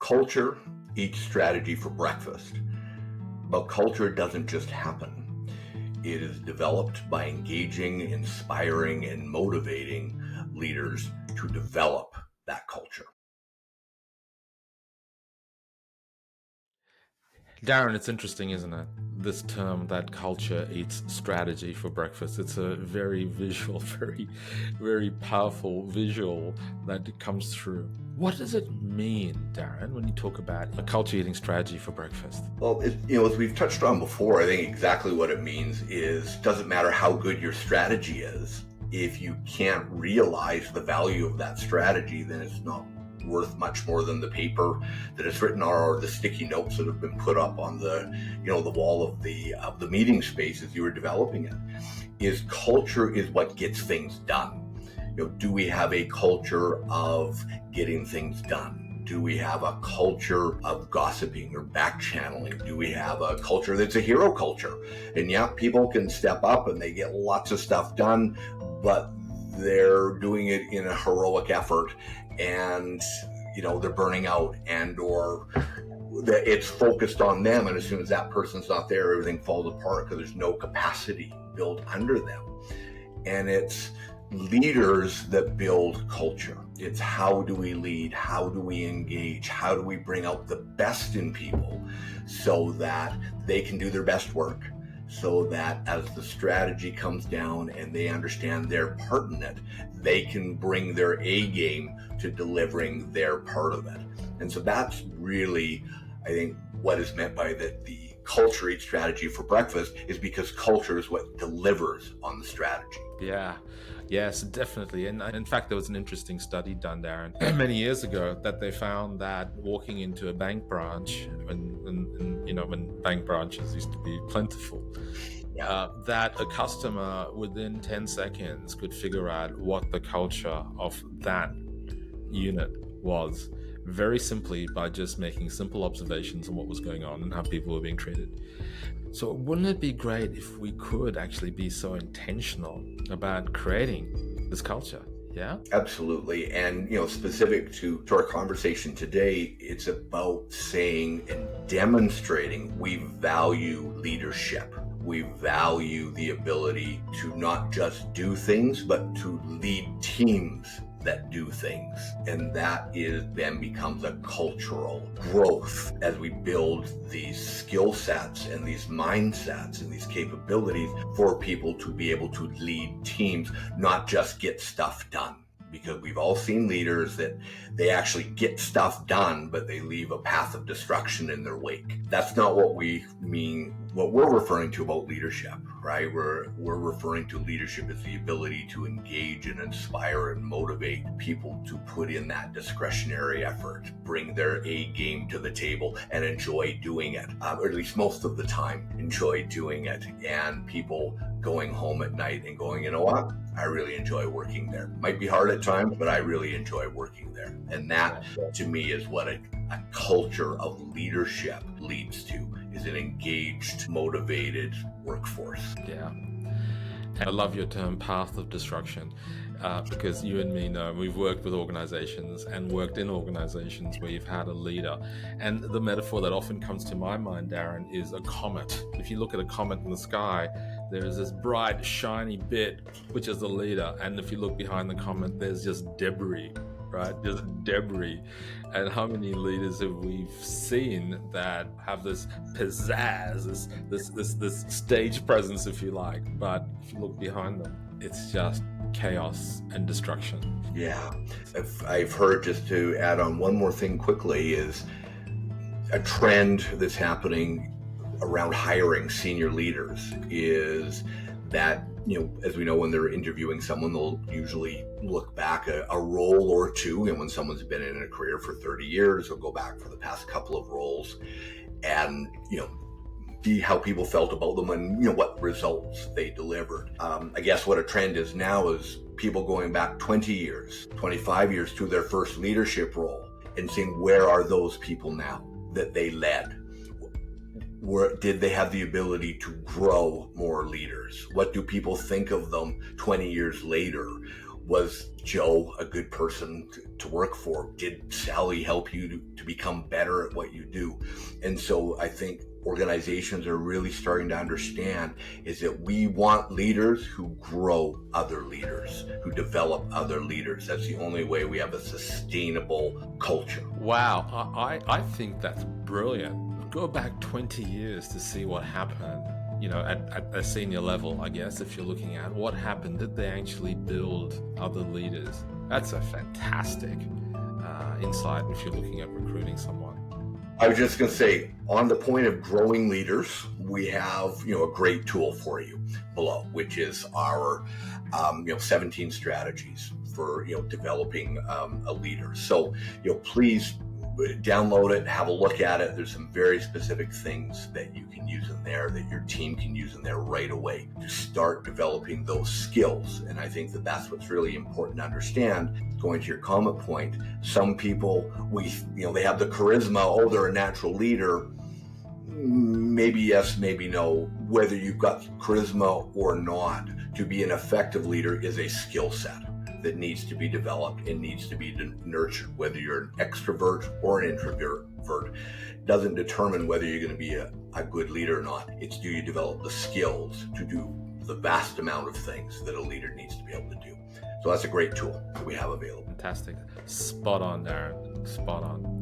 Culture eats strategy for breakfast, but culture doesn't just happen. It is developed by engaging, inspiring, and motivating leaders to develop that culture. Darren, it's interesting, isn't it? This term that culture eats strategy for breakfast. It's a very visual, very powerful visual that comes through. What does it mean, Darren, when you talk about a culture eating strategy for breakfast? Well, as we've touched on before, I think exactly what it means is doesn't matter how good your strategy is. If you can't realize the value of that strategy, then it's not worth much more than the paper that it's written on or the sticky notes that have been put up on the wall of the meeting space as you were developing it. Is culture is what gets things done. Do we have a culture of getting things done? Do we have a culture of gossiping or back channeling? Do we have a culture that's a hero culture? And yeah, people can step up and they get lots of stuff done, but they're doing it in a heroic effort, and they're burning out, and or it's focused on them, and as soon as that person's not there, everything falls apart because there's no capacity built under them. And it's leaders that build culture. It's how do we lead, how do we engage, how do we bring out the best in people so that they can do their best work, so that as the strategy comes down and they understand their part in it, they can bring their A game to delivering their part of it. And so that's really, I think, what is meant by the culture eats strategy for breakfast, is because culture is what delivers on the strategy. Yeah. Yes, definitely. And in fact, there was an interesting study done, Darren, many years ago, that they found that walking into a bank branch, when bank branches used to be plentiful, that a customer within 10 seconds could figure out what the culture of that unit was, very simply by just making simple observations on what was going on and how people were being treated. So wouldn't it be great if we could actually be so intentional about creating this culture? Yeah, absolutely. And specific to our conversation today, it's about saying and demonstrating we value leadership. We value the ability to not just do things, but to lead teams that do things. And that then becomes a cultural growth as we build these skill sets and these mindsets and these capabilities for people to be able to lead teams, not just get stuff done. Because we've all seen leaders that they actually get stuff done, but they leave a path of destruction in their wake. That's not what we mean, what we're referring to about leadership, right? We're referring to leadership as the ability to engage and inspire and motivate people to put in that discretionary effort, bring their A game to the table and enjoy doing it, or at least most of the time enjoy doing it. And people going home at night and going, you know what? I really enjoy working there. Might be hard at times, but I really enjoy working there. And that, to me, is what a culture of leadership leads to, is an engaged, motivated workforce. Yeah. I love your term, path of destruction, because you and me know we've worked with organizations and worked in organizations where you've had a leader. And the metaphor that often comes to my mind, Darren, is a comet. If you look at a comet in the sky, there is this bright, shiny bit, which is the leader. And if you look behind the comet, there's just debris, right? Just debris. And how many leaders have we seen that have this pizzazz, this stage presence, if you like, but if you look behind them, it's just chaos and destruction. Yeah. I've heard, just to add on one more thing quickly, is a trend that's happening around hiring senior leaders is that, as we know, when they're interviewing someone, they'll usually look back a role or two. And when someone's been in a career for 30 years, they'll go back for the past couple of roles and, see how people felt about them and, what results they delivered. I guess what a trend is now is people going back 20 years, 25 years to their first leadership role and seeing where are those people now that they led. Did they have the ability to grow more leaders? What do people think of them 20 years later? Was Joe a good person to work for? Did Sally help you to become better at what you do? And so I think organizations are really starting to understand is that we want leaders who grow other leaders, who develop other leaders. That's the only way we have a sustainable culture. Wow, I think that's brilliant. Go back 20 years to see what happened, at a senior level, I guess, if you're looking at what happened. Did they actually build other leaders? That's a fantastic insight if you're looking at recruiting someone. I was just going to say, on the point of growing leaders, we have, a great tool for you below, which is our, 17 strategies for, developing a leader. So, please download it, have a look at it. There's some very specific things that you can use in there, that your team can use in there right away to start developing those skills. And I think that that's what's really important to understand. Going to your comment point, some people, they have the charisma, they're a natural leader. Maybe yes, maybe no. Whether you've got charisma or not, to be an effective leader is a skill set that needs to be developed and needs to be nurtured. Whether you're an extrovert or an introvert doesn't determine whether you're going to be a good leader or not. It's, do you develop the skills to do the vast amount of things that a leader needs to be able to do? So that's a great tool that we have available. Fantastic. Spot on, Darren. Spot on.